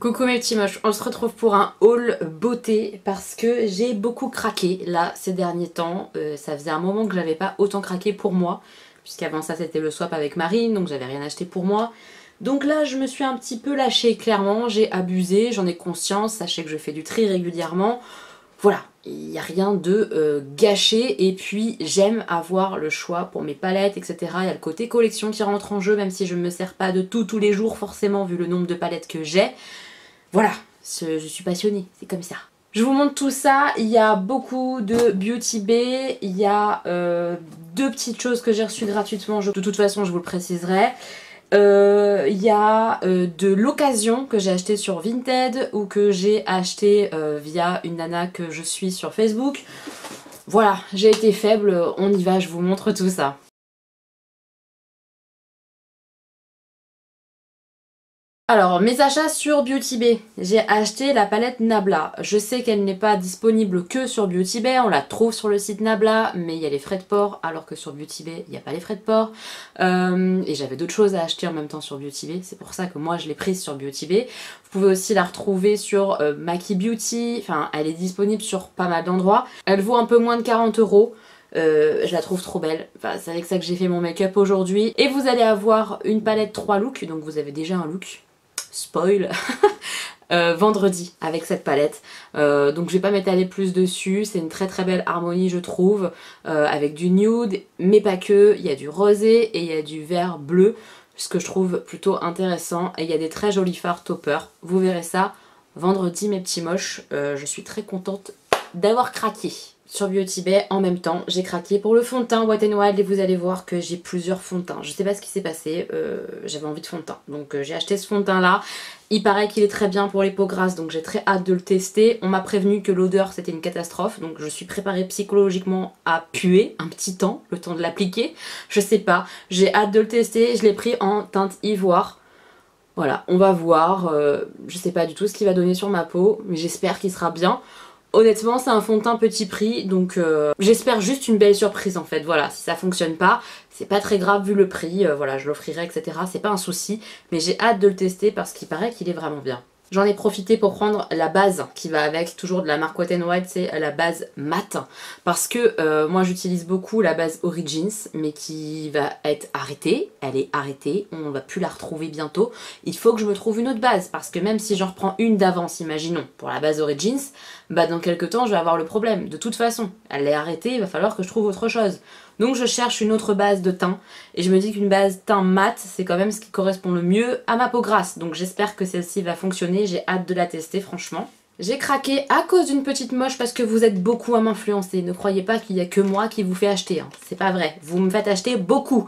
Coucou mes petits moches, on se retrouve pour un haul beauté parce que j'ai beaucoup craqué là ces derniers temps. Ça faisait un moment que j'avais pas autant craqué pour moi, puisqu'avant ça c'était le swap avec Marine, donc j'avais rien acheté pour moi. Donc là je me suis un petit peu lâchée, clairement, j'ai abusé, j'en ai conscience, sachez que je fais du tri régulièrement. Voilà, il n'y a rien de gâché et puis j'aime avoir le choix pour mes palettes, etc. Il y a le côté collection qui rentre en jeu, même si je ne me sers pas de tout tous les jours forcément vu le nombre de palettes que j'ai. Voilà, je suis passionnée, c'est comme ça. Je vous montre tout ça, il y a beaucoup de Beauty Bay, il y a deux petites choses que j'ai reçues gratuitement, de toute façon je vous le préciserai. Il y a de l'occasion que j'ai acheté sur Vinted ou que j'ai acheté via une nana que je suis sur Facebook. Voilà, j'ai été faible, on y va, je vous montre tout ça. Alors, mes achats sur Beauty Bay. J'ai acheté la palette Nabla. Je sais qu'elle n'est pas disponible que sur Beauty Bay, on la trouve sur le site Nabla, mais il y a les frais de port, alors que sur Beauty Bay, il n'y a pas les frais de port. Et j'avais d'autres choses à acheter en même temps sur Beauty Bay, c'est pour ça que moi je l'ai prise sur Beauty Bay. Vous pouvez aussi la retrouver sur Maki Beauty, enfin elle est disponible sur pas mal d'endroits. Elle vaut un peu moins de 40 €. Je la trouve trop belle, enfin, c'est avec ça que j'ai fait mon make-up aujourd'hui. Et vous allez avoir une palette 3 looks, donc vous avez déjà un look. Spoil. Vendredi avec cette palette, donc je vais pas m'étaler plus dessus, c'est une très très belle harmonie je trouve, avec du nude mais pas que, il y a du rosé et il y a du vert bleu, ce que je trouve plutôt intéressant, et il y a des très jolis fards topper, vous verrez ça vendredi mes petits moches. Je suis très contente d'avoir craqué sur Beauty Bay. En même temps j'ai craqué pour le fond de teint Wet n Wild et vous allez voir que j'ai plusieurs fonds de teint. Je sais pas ce qui s'est passé, j'avais envie de fond de teint donc j'ai acheté ce fond de teint là. Il paraît qu'il est très bien pour les peaux grasses donc j'ai très hâte de le tester. On m'a prévenu que l'odeur c'était une catastrophe donc je suis préparée psychologiquement à puer un petit temps, le temps de l'appliquer. Je sais pas, j'ai hâte de le tester, je l'ai pris en teinte ivoire. Voilà, on va voir, je sais pas du tout ce qu'il va donner sur ma peau mais j'espère qu'il sera bien. Honnêtement c'est un fond de teint petit prix donc j'espère juste une belle surprise en fait. Voilà, si ça fonctionne pas c'est pas très grave vu le prix, voilà je l'offrirai etc, c'est pas un souci, mais j'ai hâte de le tester parce qu'il paraît qu'il est vraiment bien. J'en ai profité pour prendre la base qui va avec, toujours de la marque Wet n Wild, c'est la base mat. Parce que moi j'utilise beaucoup la base Origins, mais qui va être arrêtée. Elle est arrêtée, on va plus la retrouver bientôt. Il faut que je me trouve une autre base, parce que même si j'en reprends une d'avance, imaginons, pour la base Origins, bah dans quelques temps je vais avoir le problème. De toute façon, elle est arrêtée, il va falloir que je trouve autre chose. Donc je cherche une autre base de teint et je me dis qu'une base teint mat c'est quand même ce qui correspond le mieux à ma peau grasse. Donc j'espère que celle-ci va fonctionner, j'ai hâte de la tester franchement. J'ai craqué à cause d'une petite moche parce que vous êtes beaucoup à m'influencer. Ne croyez pas qu'il n'y a que moi qui vous fait acheter, hein. C'est pas vrai, vous me faites acheter beaucoup.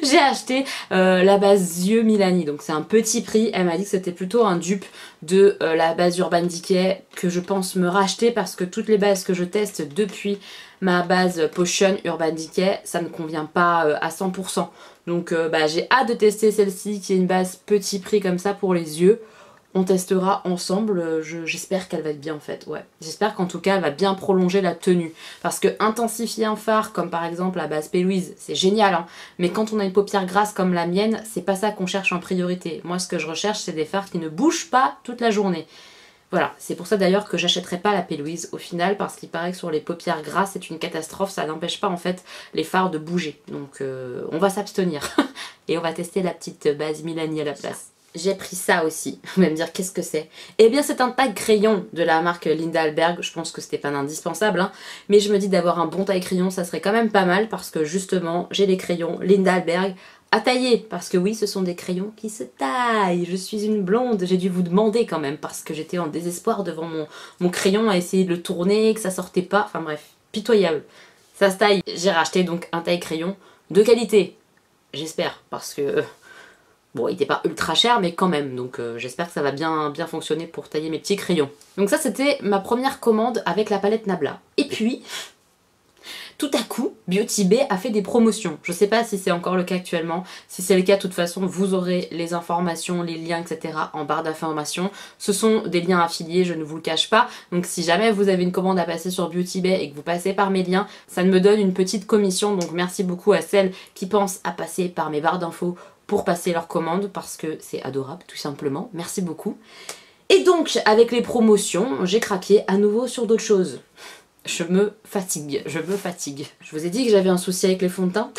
J'ai acheté la base yeux Milani, donc c'est un petit prix. Elle m'a dit que c'était plutôt un dupe de la base Urban Decay que je pense me racheter parce que toutes les bases que je teste depuis ma base Potion Urban Decay, ça ne convient pas à 100%. Donc bah, j'ai hâte de tester celle-ci qui est une base petit prix comme ça pour les yeux. On testera ensemble, j'espère qu'elle va être bien en fait, ouais. J'espère qu'en tout cas elle va bien prolonger la tenue. Parce que intensifier un fard comme par exemple la base P. Louise, c'est génial hein. Mais quand on a une paupière grasse comme la mienne, c'est pas ça qu'on cherche en priorité. Moi ce que je recherche c'est des fards qui ne bougent pas toute la journée. Voilà, c'est pour ça d'ailleurs que j'achèterai pas la P. Louise au final, parce qu'il paraît que sur les paupières grasses c'est une catastrophe, ça n'empêche pas en fait les fards de bouger. Donc on va s'abstenir. Et on va tester la petite base Milani à la place. J'ai pris ça aussi, vous allez me dire qu'est-ce que c'est. Eh bien c'est un taille crayon de la marque Linda Alberg, je pense que c'était pas indispensable hein, mais je me dis d'avoir un bon taille crayon ça serait quand même pas mal parce que justement j'ai les crayons Linda Alberg à tailler, parce que oui ce sont des crayons qui se taillent, je suis une blonde, j'ai dû vous demander quand même parce que j'étais en désespoir devant mon crayon à essayer de le tourner, que ça sortait pas, enfin bref, pitoyable. Ça se taille, j'ai racheté donc un taille crayon de qualité, j'espère, parce que... Bon, il n'était pas ultra cher, mais quand même, donc j'espère que ça va bien fonctionner pour tailler mes petits crayons. Donc ça, c'était ma première commande avec la palette Nabla. Et puis, tout à coup, Beauty Bay a fait des promotions. Je sais pas si c'est encore le cas actuellement. Si c'est le cas, de toute façon, vous aurez les informations, les liens, etc. en barre d'informations. Ce sont des liens affiliés, je ne vous le cache pas. Donc si jamais vous avez une commande à passer sur Beauty Bay et que vous passez par mes liens, ça me donne une petite commission. Donc merci beaucoup à celles qui pensent à passer par mes barres d'infos pour passer leur commande parce que c'est adorable tout simplement. Merci beaucoup. Et donc avec les promotions, j'ai craqué à nouveau sur d'autres choses. Je me fatigue, je me fatigue. Je vous ai dit que j'avais un souci avec les fonds de teint.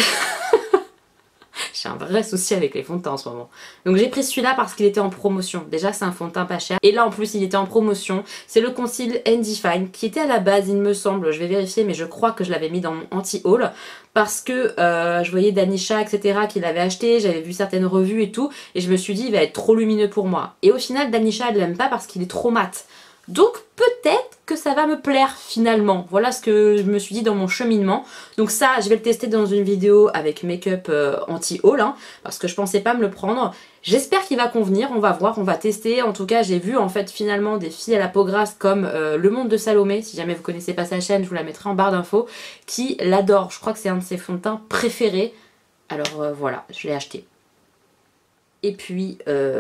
J'ai un vrai souci avec les fonds de teint en ce moment. Donc j'ai pris celui-là parce qu'il était en promotion. Déjà c'est un fond de teint pas cher. Et là en plus il était en promotion. C'est le Conceal and Define qui était à la base il me semble. Je vais vérifier mais je crois que je l'avais mis dans mon anti-haul. Parce que je voyais Danisha etc qui l'avait acheté. J'avais vu certaines revues et tout. Et je me suis dit il va être trop lumineux pour moi. Et au final Danisha elle l'aime pas parce qu'il est trop mat. Donc peut-être que ça va me plaire finalement. Voilà ce que je me suis dit dans mon cheminement. Donc ça, je vais le tester dans une vidéo avec make-up anti-haul, hein, parce que je pensais pas me le prendre. J'espère qu'il va convenir, on va voir, on va tester. En tout cas, j'ai vu en fait finalement des filles à la peau grasse comme Le Monde de Salomé, si jamais vous connaissez pas sa chaîne, je vous la mettrai en barre d'infos, qui l'adore. Je crois que c'est un de ses fonds de teint préférés. Alors voilà, je l'ai acheté. Et puis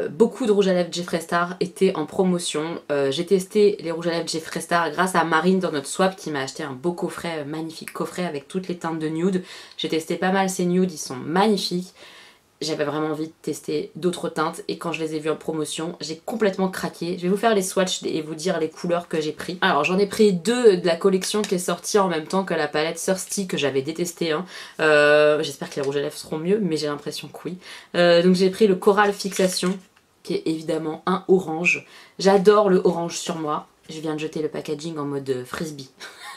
beaucoup de rouges à lèvres Jeffree Star étaient en promotion. J'ai testé les rouges à lèvres Jeffree Star grâce à Marine dans notre swap qui m'a acheté un beau coffret, magnifique coffret avec toutes les teintes de nude. J'ai testé pas mal ces nudes, ils sont magnifiques. J'avais vraiment envie de tester d'autres teintes et quand je les ai vues en promotion, j'ai complètement craqué. Je vais vous faire les swatchs et vous dire les couleurs que j'ai pris. Alors j'en ai pris deux de la collection qui est sortie en même temps que la palette Thirsty que j'avais détestée. Hein. J'espère que les rouges à lèvres seront mieux, mais j'ai l'impression que oui. Donc j'ai pris le Coral Fixation qui est évidemment un orange. J'adore le orange sur moi. Je viens de jeter le packaging en mode frisbee.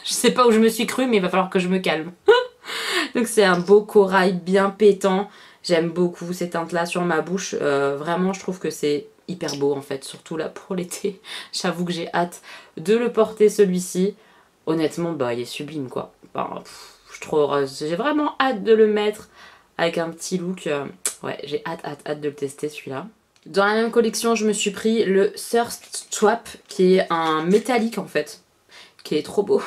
Je sais pas où je me suis crue mais il va falloir que je me calme. Donc c'est un beau corail bien pétant. J'aime beaucoup ces teintes là sur ma bouche, vraiment je trouve que c'est hyper beau en fait, surtout là pour l'été. J'avoue que j'ai hâte de le porter celui-ci. Honnêtement bah il est sublime quoi. Enfin, je suis trop heureuse, j'ai vraiment hâte de le mettre avec un petit look. Ouais j'ai hâte de le tester celui-là. Dans la même collection je me suis pris le Thirst Swap qui est un métallique en fait, qui est trop beau.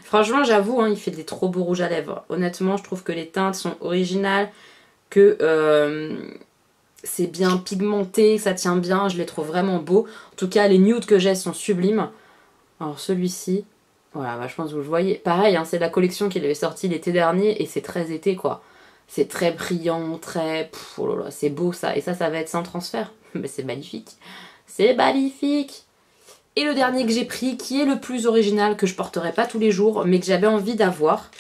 Franchement j'avoue hein, il fait des trop beaux rouges à lèvres. Honnêtement je trouve que les teintes sont originales, que c'est bien pigmenté, que ça tient bien, je les trouve vraiment beaux. En tout cas les nudes que j'ai sont sublimes. Alors celui-ci, voilà bah, je pense que vous le voyez. Pareil hein, c'est la collection qui avait sorti l'été dernier et c'est très été quoi. C'est très brillant, très... oh là là, c'est beau ça. Et ça va être sans transfert. Mais c'est magnifique. C'est magnifique. Et le dernier que j'ai pris, qui est le plus original, que je porterai pas tous les jours, mais que j'avais envie d'avoir...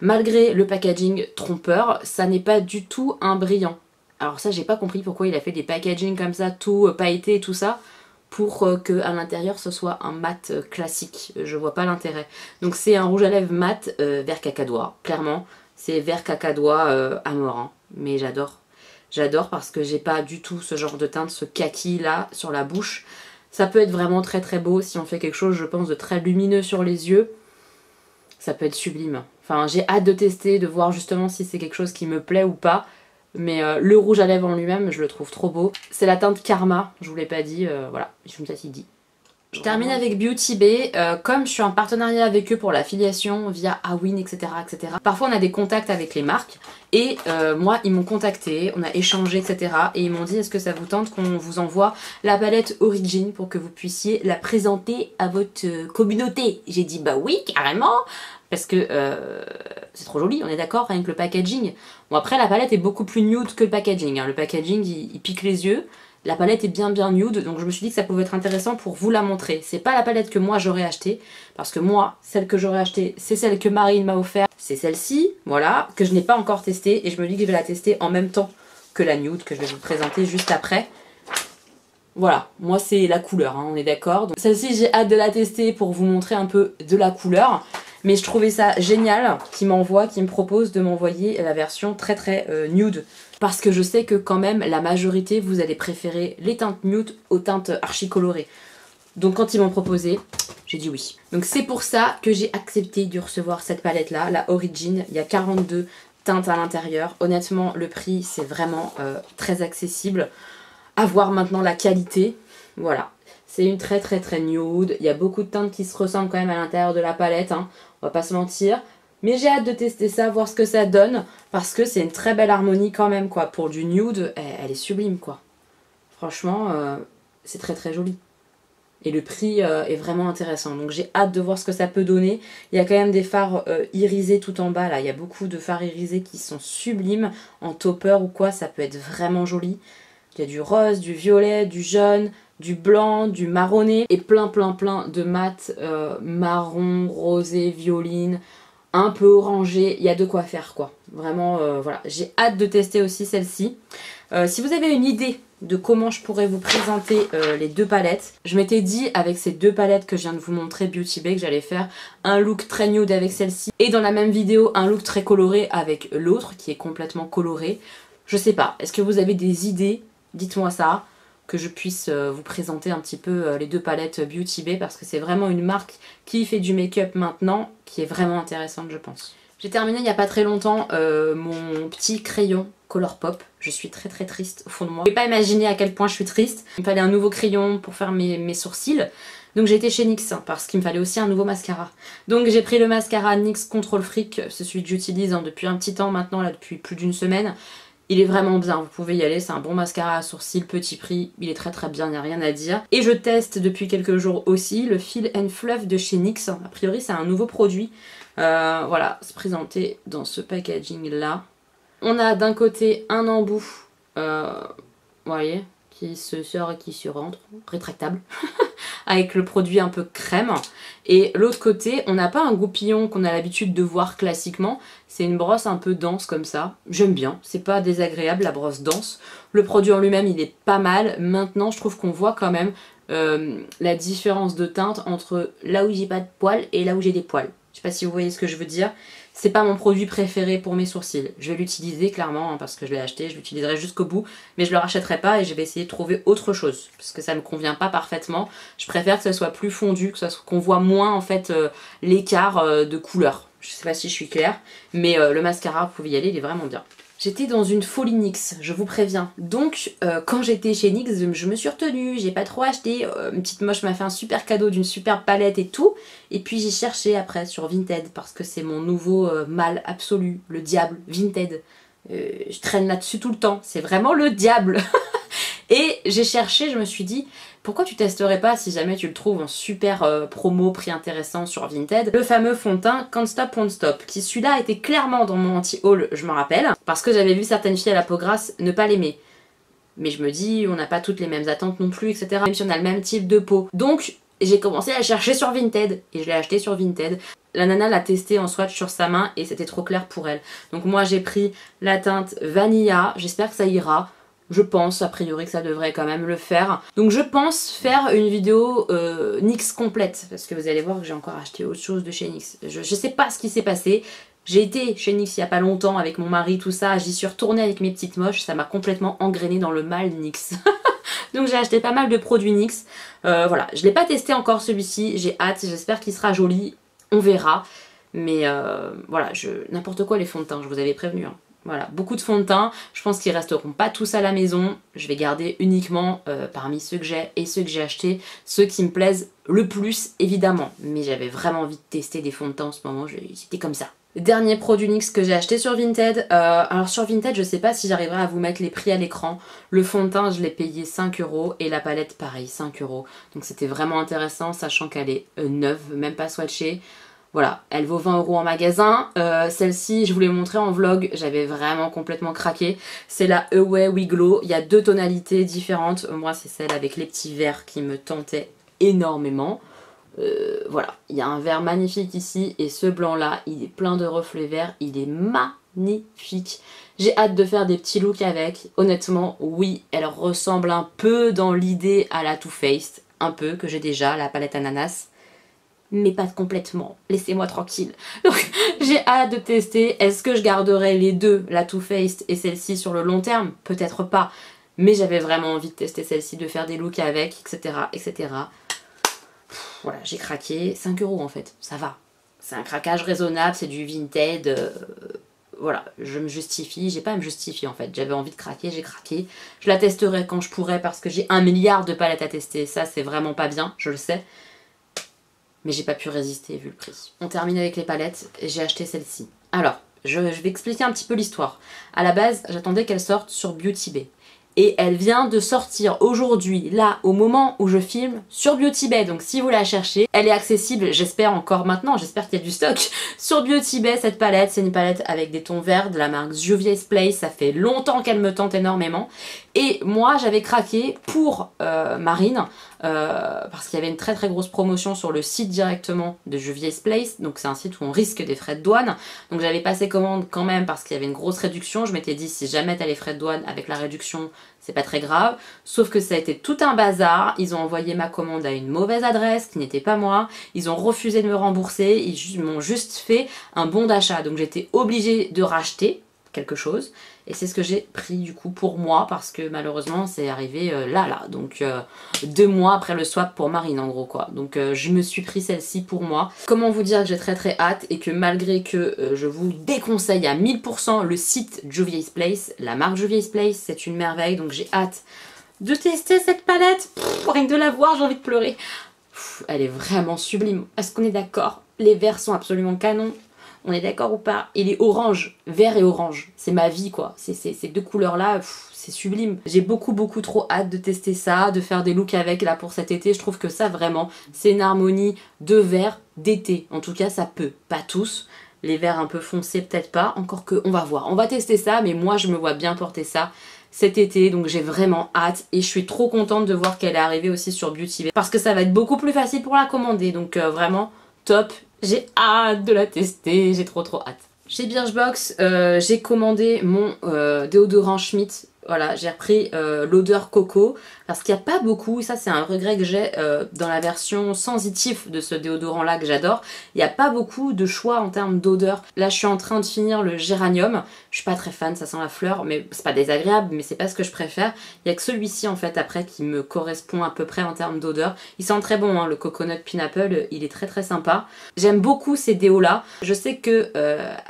Malgré le packaging trompeur, ça n'est pas du tout un brillant. Alors ça, j'ai pas compris pourquoi il a fait des packaging comme ça, tout pailleté et tout ça, pour que à l'intérieur ce soit un mat classique. Je vois pas l'intérêt. Donc c'est un rouge à lèvres mat vert cacadois, clairement. C'est vert cacadois à mort, hein. Mais j'adore. J'adore parce que j'ai pas du tout ce genre de teinte, ce kaki là sur la bouche. Ça peut être vraiment très très beau si on fait quelque chose, je pense, de très lumineux sur les yeux. Ça peut être sublime. Enfin, j'ai hâte de tester, de voir justement si c'est quelque chose qui me plaît ou pas. Mais le rouge à lèvres en lui-même, je le trouve trop beau. C'est la teinte Karma, je vous l'ai pas dit, voilà, je me suis dit. Je termine avec Beauty Bay. Comme je suis en partenariat avec eux pour l'affiliation via Awin, etc., etc. Parfois on a des contacts avec les marques. Et moi, ils m'ont contacté, on a échangé, etc. Et ils m'ont dit, est-ce que ça vous tente qu'on vous envoie la palette Origin pour que vous puissiez la présenter à votre communauté? J'ai dit, bah oui, carrément. Parce que c'est trop joli, on est d'accord, rien que le packaging. Bon après la palette est beaucoup plus nude que le packaging, hein. Le packaging il pique les yeux, la palette est bien nude, donc je me suis dit que ça pouvait être intéressant pour vous la montrer. C'est pas la palette que moi j'aurais achetée, parce que moi, celle que j'aurais achetée, c'est celle que Marine m'a offert. C'est celle-ci, voilà, que je n'ai pas encore testée, et je me dis que je vais la tester en même temps que la nude, que je vais vous présenter juste après. Voilà, moi c'est la couleur, hein, on est d'accord. Celle-ci j'ai hâte de la tester pour vous montrer un peu de la couleur. Mais je trouvais ça génial qu'il me propose de m'envoyer la version très nude. Parce que je sais que quand même la majorité vous allez préférer les teintes nude aux teintes archi colorées. Donc quand ils m'ont proposé, j'ai dit oui. Donc c'est pour ça que j'ai accepté de recevoir cette palette là, la Origin. Il y a 42 teintes à l'intérieur. Honnêtement le prix c'est vraiment très accessible. À voir maintenant la qualité, voilà. C'est une très nude, il y a beaucoup de teintes qui se ressemblent quand même à l'intérieur de la palette, hein. On va pas se mentir. Mais j'ai hâte de tester ça, voir ce que ça donne, parce que c'est une très belle harmonie quand même, quoi. Pour du nude, elle est sublime, quoi. Franchement, c'est très joli. Et le prix est vraiment intéressant. Donc j'ai hâte de voir ce que ça peut donner. Il y a quand même des fards irisés tout en bas là. Il y a beaucoup de fards irisés qui sont sublimes. En topper ou quoi, ça peut être vraiment joli. Il y a du rose, du violet, du jaune, du blanc, du marronné. Et plein de mat marron, rosé, violine, un peu orangé. Il y a de quoi faire quoi. Vraiment, voilà. J'ai hâte de tester aussi celle-ci. Si vous avez une idée de comment je pourrais vous présenter les deux palettes, je m'étais dit avec ces deux palettes que je viens de vous montrer Beauty Bay que j'allais faire un look très nude avec celle-ci et dans la même vidéo un look très coloré avec l'autre qui est complètement coloré. Je sais pas, est-ce que vous avez des idées? Dites-moi ça, que je puisse vous présenter un petit peu les deux palettes Beauty Bay parce que c'est vraiment une marque qui fait du make-up maintenant qui est vraiment intéressante je pense. J'ai terminé il n'y a pas très longtemps mon petit crayon Colourpop. Je suis très triste au fond de moi. Je ne pouvez pas imaginer à quel point je suis triste. Il me fallait un nouveau crayon pour faire mes sourcils. Donc j'ai été chez NYX parce qu'il me fallait aussi un nouveau mascara. Donc j'ai pris le mascara NYX Control Freak. C'est celui que j'utilise depuis un petit temps maintenant, là depuis plus d'une semaine. Il est vraiment bien, vous pouvez y aller, c'est un bon mascara à sourcils, petit prix, il est très bien, il n'y a rien à dire. Et je teste depuis quelques jours aussi le Fill and Fluff de chez NYX. A priori c'est un nouveau produit. Voilà, c'est présenté dans ce packaging là. On a d'un côté un embout, vous voyez, qui se sort et qui se rentre, rétractable, avec le produit un peu crème. Et l'autre côté, on n'a pas un goupillon qu'on a l'habitude de voir classiquement, c'est une brosse un peu dense comme ça. J'aime bien, c'est pas désagréable la brosse dense. Le produit en lui-même, il est pas mal. Maintenant, je trouve qu'on voit quand même la différence de teinte entre là où j'ai pas de poils et là où j'ai des poils. Je sais pas si vous voyez ce que je veux dire. C'est pas mon produit préféré pour mes sourcils. Je vais l'utiliser clairement hein, parce que je l'ai acheté, je l'utiliserai jusqu'au bout, mais je le rachèterai pas et je vais essayer de trouver autre chose parce que ça me convient pas parfaitement. Je préfère que ça soit plus fondu, qu'on voit moins en fait l'écart de couleur. Je sais pas si je suis claire, mais le mascara, vous pouvez y aller, il est vraiment bien. J'étais dans une folie NYX, je vous préviens. Donc quand j'étais chez NYX, je me suis retenue, j'ai pas trop acheté. Une petite moche m'a fait un super cadeau d'une super palette et tout. Et puis j'ai cherché après sur Vinted parce que c'est mon nouveau mal absolu, le diable, Vinted. Je traîne là-dessus tout le temps, c'est vraiment le diable. Et j'ai cherché, je me suis dit, pourquoi tu testerais pas si jamais tu le trouves en super promo, prix intéressant sur Vinted, le fameux fond de teint Can't Stop Won't Stop, qui celui-là était clairement dans mon anti-haul, je me rappelle, parce que j'avais vu certaines filles à la peau grasse ne pas l'aimer. Mais je me dis, on n'a pas toutes les mêmes attentes non plus, etc. Même si on a le même type de peau. Donc j'ai commencé à chercher sur Vinted, et je l'ai acheté sur Vinted. La nana l'a testé en swatch sur sa main et c'était trop clair pour elle. Donc moi j'ai pris la teinte Vanilla, j'espère que ça ira. Je pense a priori que ça devrait quand même le faire. Donc je pense faire une vidéo NYX complète. Parce que vous allez voir que j'ai encore acheté autre chose de chez NYX. Je sais pas ce qui s'est passé. J'ai été chez NYX il y a pas longtemps avec mon mari, tout ça. J'y suis retournée avec mes petites moches. Ça m'a complètement engrainé dans le mal NYX. Donc j'ai acheté pas mal de produits NYX. Voilà, je l'ai pas testé encore celui-ci. J'ai hâte, j'espère qu'il sera joli. On verra. Mais voilà, n'importe quoi les fonds de teint, je vous avais prévenu. Hein. Voilà, beaucoup de fonds de teint, je pense qu'ils resteront pas tous à la maison, je vais garder uniquement parmi ceux que j'ai et ceux que j'ai achetés, ceux qui me plaisent le plus évidemment, mais j'avais vraiment envie de tester des fonds de teint en ce moment, c'était comme ça. Dernier produit NYX que j'ai acheté sur Vinted, alors sur Vinted je sais pas si j'arriverai à vous mettre les prix à l'écran, le fond de teint je l'ai payé 5 € et la palette pareil 5 €, donc c'était vraiment intéressant sachant qu'elle est neuve, même pas swatchée. Voilà, elle vaut 20 € en magasin. Celle-ci, je vous l'ai montrée en vlog, j'avais vraiment complètement craqué. C'est la Away We Glow. Il y a deux tonalités différentes. Moi, c'est celle avec les petits verres qui me tentaient énormément. Voilà, il y a un vert magnifique ici et ce blanc-là, il est plein de reflets verts. Il est magnifique. J'ai hâte de faire des petits looks avec. Honnêtement, oui, elle ressemble un peu dans l'idée à la Too Faced. Un peu, que j'ai déjà, la palette ananas. Mais pas complètement, laissez-moi tranquille. Donc j'ai hâte de tester, est-ce que je garderai les deux, la Too Faced et celle-ci sur le long terme? Peut-être pas, mais j'avais vraiment envie de tester celle-ci, de faire des looks avec, etc. etc. Voilà, j'ai craqué, 5 € en fait, ça va. C'est un craquage raisonnable, c'est du Vinted, voilà, je me justifie, j'ai pas à me justifier en fait, j'avais envie de craquer, j'ai craqué. Je la testerai quand je pourrai parce que j'ai 1 milliard de palettes à tester, ça c'est vraiment pas bien, je le sais. Mais j'ai pas pu résister vu le prix. On termine avec les palettes, j'ai acheté celle-ci. Alors, je vais expliquer un petit peu l'histoire. À la base, j'attendais qu'elle sorte sur Beauty Bay. et elle vient de sortir aujourd'hui, là, au moment où je filme, sur Beauty Bay. Donc si vous la cherchez, elle est accessible, j'espère encore maintenant, j'espère qu'il y a du stock sur Beauty Bay. Cette palette, c'est une palette avec des tons verts de la marque Juvia's Place. Ça fait longtemps qu'elle me tente énormément. Et moi, j'avais craqué pour Marine, parce qu'il y avait une très très grosse promotion sur le site directement de Juvia's Place. Donc c'est un site où on risque des frais de douane. Donc j'avais passé commande quand même parce qu'il y avait une grosse réduction. Je m'étais dit, si jamais t'as les frais de douane avec la réduction, c'est pas très grave. Sauf que ça a été tout un bazar. Ils ont envoyé ma commande à une mauvaise adresse qui n'était pas moi. Ils ont refusé de me rembourser. Ils m'ont juste fait un bon d'achat. Donc j'étais obligée de racheter quelque chose. Et c'est ce que j'ai pris du coup pour moi parce que malheureusement c'est arrivé là. Donc 2 mois après le swap pour Marine en gros quoi. Donc je me suis pris celle-ci pour moi. Comment vous dire que j'ai très très hâte et que malgré que je vous déconseille à 1000% le site Juvia's Place, la marque Juvia's Place, c'est une merveille. Donc j'ai hâte de tester cette palette. Rien que de la voir j'ai envie de pleurer. Elle est vraiment sublime. Est-ce qu'on est d'accord? Les verts sont absolument canons. On est d'accord ou pas? Il est orange, vert et orange. C'est ma vie quoi. Ces deux couleurs là, c'est sublime. J'ai beaucoup trop hâte de tester ça, de faire des looks avec là pour cet été. Je trouve que ça vraiment, c'est une harmonie de vert d'été. En tout cas ça peut, pas tous. Les verts un peu foncés peut-être pas, encore que on va voir. On va tester ça, mais moi je me vois bien porter ça cet été, donc j'ai vraiment hâte et je suis trop contente de voir qu'elle est arrivée aussi sur Beauty Bay parce que ça va être beaucoup plus facile pour la commander, donc vraiment top. J'ai hâte de la tester, j'ai trop hâte. Chez Birchbox, j'ai commandé mon déodorant Schmitt. Voilà, j'ai repris l'odeur coco parce qu'il n'y a pas beaucoup, ça c'est un regret que j'ai dans la version sensitive de ce déodorant là que j'adore. Il n'y a pas beaucoup de choix en termes d'odeur. Là je suis en train de finir le géranium, je suis pas très fan, ça sent la fleur, mais c'est pas désagréable, mais c'est pas ce que je préfère. Il n'y a que celui-ci en fait après qui me correspond à peu près en termes d'odeur. Il sent très bon, hein, le coconut pineapple, il est très sympa. J'aime beaucoup ces déos là. Je sais que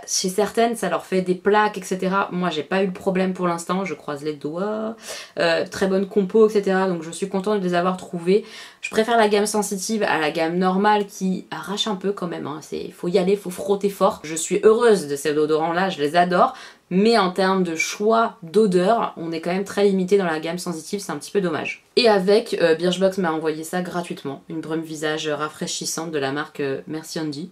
chez certaines ça leur fait des plaques etc. Moi j'ai pas eu le problème pour l'instant, je croise les doigts. Très bonne compo etc. Donc je suis contente de les avoir trouvés. Je préfère la gamme sensitive à la gamme normale qui arrache un peu quand même, hein. Faut y aller, faut frotter fort. Je suis heureuse de ces odorants là, je les adore. Mais en termes de choix d'odeur, on est quand même très limité dans la gamme sensitive, c'est un petit peu dommage. Et avec, Birchbox m'a envoyé ça gratuitement, une brume visage rafraîchissante de la marque Merci Andy.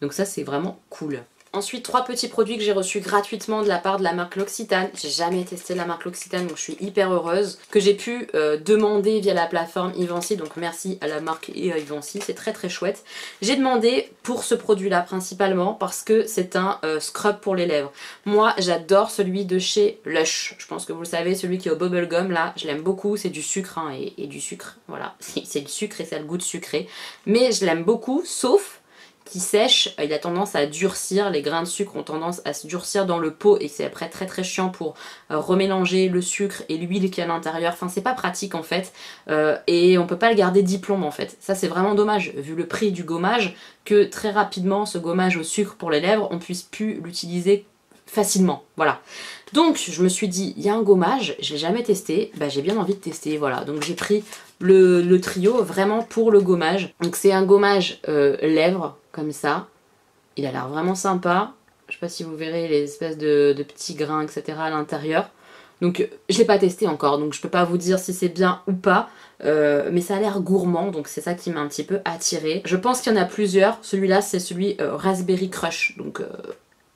Donc ça c'est vraiment cool. Ensuite, 3 petits produits que j'ai reçus gratuitement de la part de la marque L'Occitane. J'ai jamais testé la marque L'Occitane, donc je suis hyper heureuse. Que j'ai pu demander via la plateforme Ivancy, donc merci à la marque Ivancy, c'est très chouette. J'ai demandé pour ce produit-là principalement parce que c'est un scrub pour les lèvres. Moi, j'adore celui de chez Lush. Je pense que vous le savez, celui qui est au bubblegum, là, je l'aime beaucoup. C'est du sucre hein, et du sucre, voilà. C'est du sucre et ça a le goût de sucré. Mais je l'aime beaucoup, sauf qui sèche, il a tendance à durcir, les grains de sucre ont tendance à se durcir dans le pot et c'est après très chiant pour remélanger le sucre et l'huile qui est à l'intérieur, enfin c'est pas pratique en fait et on peut pas le garder 10 plombes en fait. Ça c'est vraiment dommage vu le prix du gommage que très rapidement ce gommage au sucre pour les lèvres on puisse plus l'utiliser facilement, voilà. Donc je me suis dit, il y a un gommage, je l'ai jamais testé, bah, j'ai bien envie de tester, voilà. Donc j'ai pris le trio vraiment pour le gommage. Donc c'est un gommage lèvres, comme ça. Il a l'air vraiment sympa. Je sais pas si vous verrez les espèces de petits grains, etc. à l'intérieur. Donc je l'ai pas testé encore, donc je peux pas vous dire si c'est bien ou pas. Mais ça a l'air gourmand, donc c'est ça qui m'a un petit peu attirée. Je pense qu'il y en a plusieurs. Celui-là, c'est celui Raspberry Crush. Donc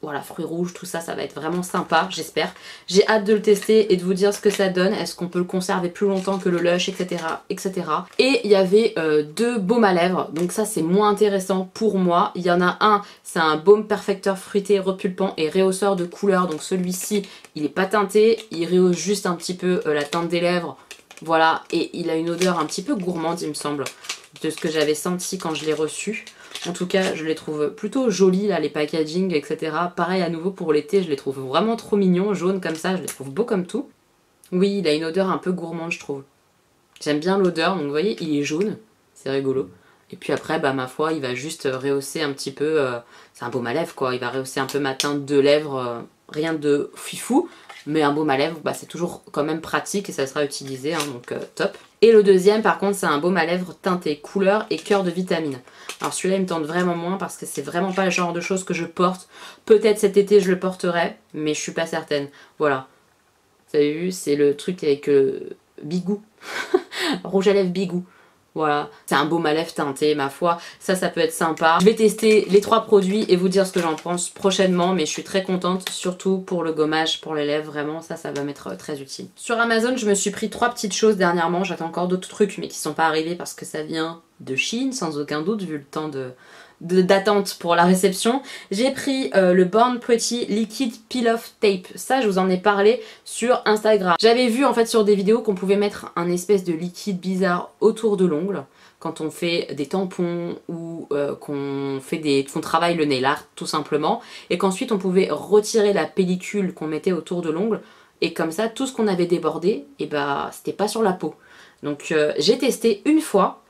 voilà, fruits rouges, tout ça, ça va être vraiment sympa, j'espère. J'ai hâte de le tester et de vous dire ce que ça donne. Est-ce qu'on peut le conserver plus longtemps que le Lush, etc. etc. Et il y avait 2 baumes à lèvres, donc ça c'est moins intéressant pour moi. Il y en a un, c'est un baume perfecteur fruité, repulpant et rehausseur de couleur. Donc celui-ci, il est pas teinté, il rehausse juste un petit peu la teinte des lèvres. Voilà, et il a une odeur un petit peu gourmande, il me semble, de ce que j'avais senti quand je l'ai reçu. En tout cas, je les trouve plutôt jolis, là, les packaging, etc. Pareil, à nouveau, pour l'été, je les trouve vraiment trop mignons, jaunes comme ça, je les trouve beaux comme tout. Oui, il a une odeur un peu gourmande, je trouve. J'aime bien l'odeur, donc vous voyez, il est jaune, c'est rigolo. Et puis après, bah ma foi, il va juste rehausser un petit peu, c'est un baume à lèvres, quoi. Il va rehausser un peu ma teinte de lèvres, rien de fifou. Mais un baume à lèvres, bah, c'est toujours quand même pratique et ça sera utilisé, hein, donc top. Et le deuxième, par contre, c'est un baume à lèvres teinté couleur et cœur de vitamine. Alors celui-là, il me tente vraiment moins parce que c'est vraiment pas le genre de choses que je porte. Peut-être cet été, je le porterai, mais je suis pas certaine. Voilà. Vous avez vu, c'est le truc avec Bigou. Rouge à lèvres Bigou. Voilà, c'est un baume à lèvres teinté, ma foi, ça peut être sympa. Je vais tester les 3 produits et vous dire ce que j'en pense prochainement, mais je suis très contente, surtout pour le gommage pour les lèvres, vraiment, ça va m'être très utile. Sur Amazon, je me suis pris 3 petites choses dernièrement, j'attends encore d'autres trucs, mais qui sont pas arrivés parce que ça vient de Chine, sans aucun doute, vu le temps d'attente pour la réception. J'ai pris le Born Pretty Liquid Peel Off Tape. Ça, je vous en ai parlé sur Instagram. J'avais vu en fait sur des vidéos qu'on pouvait mettre un espèce de liquide bizarre autour de l'ongle quand on fait des tampons ou qu'on travaille le nail art tout simplement, et qu'ensuite on pouvait retirer la pellicule qu'on mettait autour de l'ongle, et comme ça tout ce qu'on avait débordé, et bah c'était pas sur la peau. Donc j'ai testé une fois.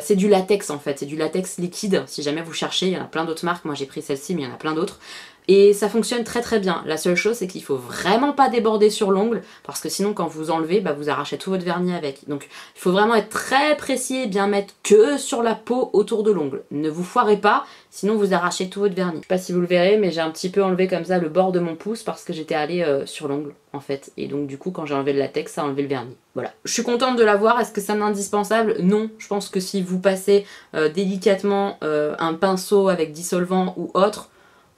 C'est du latex en fait, c'est du latex liquide, si jamais vous cherchez, il y en a plein d'autres marques, moi j'ai pris celle-ci mais il y en a plein d'autres. Et ça fonctionne très très bien. La seule chose c'est qu'il faut vraiment pas déborder sur l'ongle, parce que sinon quand vous enlevez, bah, vous arrachez tout votre vernis avec. Donc il faut vraiment être très précis et bien mettre que sur la peau autour de l'ongle. Ne vous foirez pas, sinon vous arrachez tout votre vernis. Je sais pas si vous le verrez, mais j'ai un petit peu enlevé comme ça le bord de mon pouce parce que j'étais allée sur l'ongle en fait. Et donc du coup quand j'ai enlevé le latex, ça a enlevé le vernis. Voilà. Je suis contente de l'avoir. Est-ce que c'est un indispensable? Non. Je pense que si vous passez délicatement un pinceau avec dissolvant ou autre,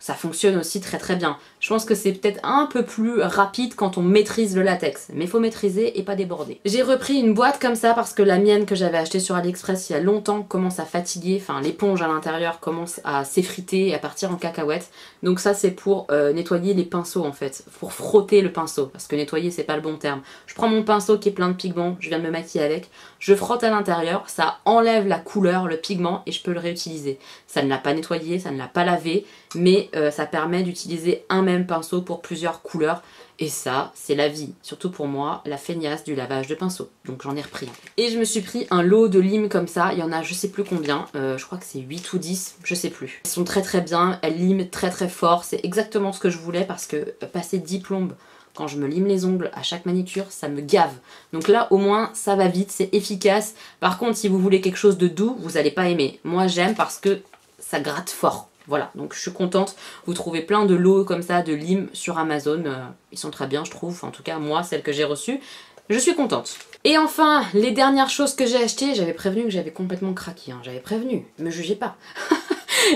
ça fonctionne aussi très très bien. Je pense que c'est peut-être un peu plus rapide quand on maîtrise le latex, mais il faut maîtriser et pas déborder. J'ai repris une boîte comme ça parce que la mienne que j'avais achetée sur AliExpress il y a longtemps commence à fatiguer, enfin l'éponge à l'intérieur commence à s'effriter et à partir en cacahuète. Donc ça c'est pour nettoyer les pinceaux en fait, pour frotter le pinceau, parce que nettoyer c'est pas le bon terme. Je prends mon pinceau qui est plein de pigments, je viens de me maquiller avec, je frotte à l'intérieur, ça enlève la couleur, le pigment, et je peux le réutiliser. Ça ne l'a pas nettoyé, ça ne l'a pas lavé, mais ça permet d'utiliser un même pinceau pour plusieurs couleurs, et ça c'est la vie, surtout pour moi, la feignasse du lavage de pinceau. Donc j'en ai repris un. Et je me suis pris un lot de limes comme ça, il y en a je sais plus combien, je crois que c'est 8 ou 10, je sais plus. Elles sont très très bien, elles liment très très fort, c'est exactement ce que je voulais, parce que passer 10 plombes quand je me lime les ongles à chaque manicure, ça me gave. Donc là au moins ça va vite, c'est efficace. Par contre si vous voulez quelque chose de doux, vous allez pas aimer. Moi j'aime parce que ça gratte fort. Voilà, donc je suis contente. Vous trouvez plein de lots comme ça de limes sur Amazon. Ils sont très bien je trouve, en tout cas moi celle que j'ai reçue, je suis contente. Et enfin, les dernières choses que j'ai achetées, j'avais prévenu que j'avais complètement craqué, hein. J'avais prévenu, me jugez pas.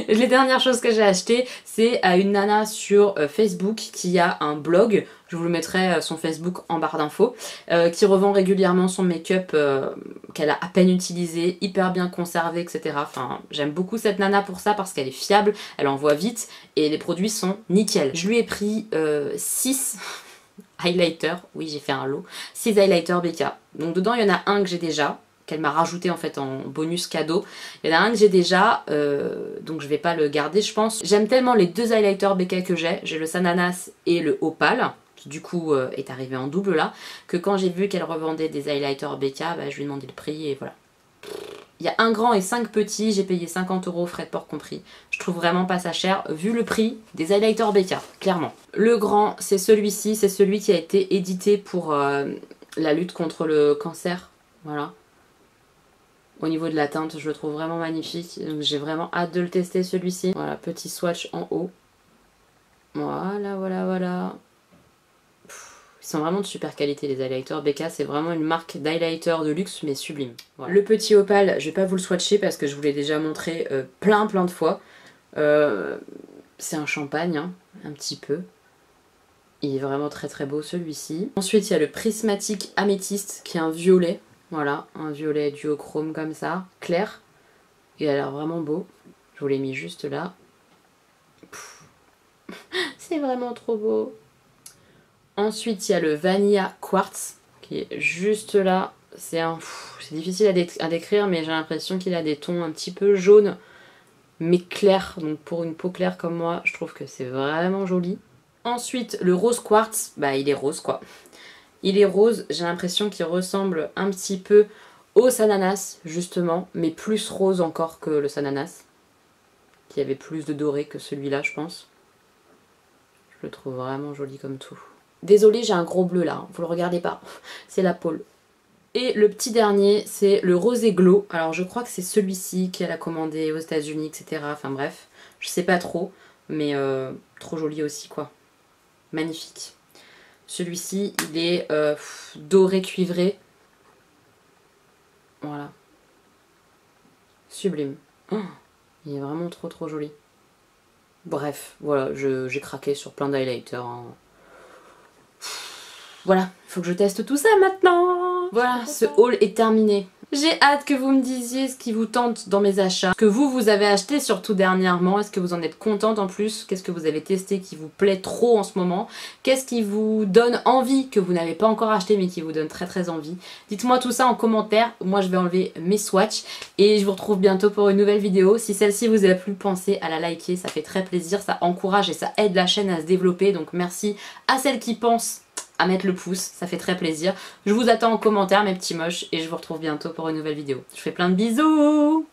Les dernières choses que j'ai achetées, c'est à une nana sur Facebook qui a un blog, je vous le mettrai son Facebook en barre d'infos, qui revend régulièrement son make-up qu'elle a à peine utilisé, hyper bien conservé, etc. Enfin, j'aime beaucoup cette nana pour ça parce qu'elle est fiable, elle envoie vite et les produits sont nickel. Je lui ai pris 6 highlighters, oui j'ai fait un lot, 6 highlighters BK. Donc dedans il y en a un que j'ai déjà, qu'elle m'a rajouté en fait en bonus cadeau. Il y en a un que j'ai déjà, donc je vais pas le garder je pense. J'aime tellement les 2 highlighters BK que j'ai le Sananas et le Opal, qui du coup est arrivé en double là, que quand j'ai vu qu'elle revendait des highlighters BK, bah, je lui ai demandé le prix et voilà. Il y a un grand et 5 petits, j'ai payé 50 €, frais de port compris. Je trouve vraiment pas ça cher vu le prix des highlighters BK, clairement. Le grand, c'est celui-ci, c'est celui qui a été édité pour la lutte contre le cancer, voilà. Au niveau de la teinte, je le trouve vraiment magnifique. Donc j'ai vraiment hâte de le tester celui-ci. Voilà, petit swatch en haut. Voilà, voilà, voilà. Ils sont vraiment de super qualité les highlighters. BK c'est vraiment une marque d'highlighter de luxe mais sublime. Voilà. Le petit opale, je vais pas vous le swatcher parce que je vous l'ai déjà montré plein de fois. C'est un champagne, hein, un petit peu. Il est vraiment très très beau celui-ci. Ensuite il y a le prismatique améthyste qui est un violet. Voilà, un violet duochrome comme ça, clair. Il a l'air vraiment beau. Je vous l'ai mis juste là. C'est vraiment trop beau. Ensuite, il y a le Vanilla Quartz qui est juste là. C'est difficile à décrire, mais j'ai l'impression qu'il a des tons un petit peu jaunes, mais clairs. Donc pour une peau claire comme moi, je trouve que c'est vraiment joli. Ensuite, le Rose Quartz, bah il est rose quoi. Il est rose, j'ai l'impression qu'il ressemble un petit peu au Sananas justement, mais plus rose encore que le Sananas, qui avait plus de doré que celui-là je pense. Je le trouve vraiment joli comme tout. Désolée, j'ai un gros bleu là, hein. Vous le regardez pas, c'est la pôle. Et le petit dernier, c'est le Rosé Glow. Alors je crois que c'est celui-ci qu'elle a commandé aux États-Unis, etc. Enfin bref, je sais pas trop, mais trop joli aussi quoi. Magnifique. Celui-ci, il est doré cuivré. Voilà. Sublime. Oh, il est vraiment trop joli. Bref, voilà, j'ai craqué sur plein d'highlighters. Hein. Voilà, il faut que je teste tout ça maintenant. Voilà, ce haul est terminé. J'ai hâte que vous me disiez ce qui vous tente dans mes achats. Ce que vous avez acheté surtout dernièrement. Est-ce que vous en êtes contente en plus? Qu'est-ce que vous avez testé qui vous plaît trop en ce moment? Qu'est-ce qui vous donne envie que vous n'avez pas encore acheté mais qui vous donne très envie? Dites-moi tout ça en commentaire. Moi je vais enlever mes swatchs et je vous retrouve bientôt pour une nouvelle vidéo. Si celle-ci vous a plu, pensez à la liker. Ça fait très plaisir, ça encourage et ça aide la chaîne à se développer. Donc merci à celles qui pensent à mettre le pouce, ça fait très plaisir. Je vous attends en commentaire mes petits moches et je vous retrouve bientôt pour une nouvelle vidéo. Je vous fais plein de bisous.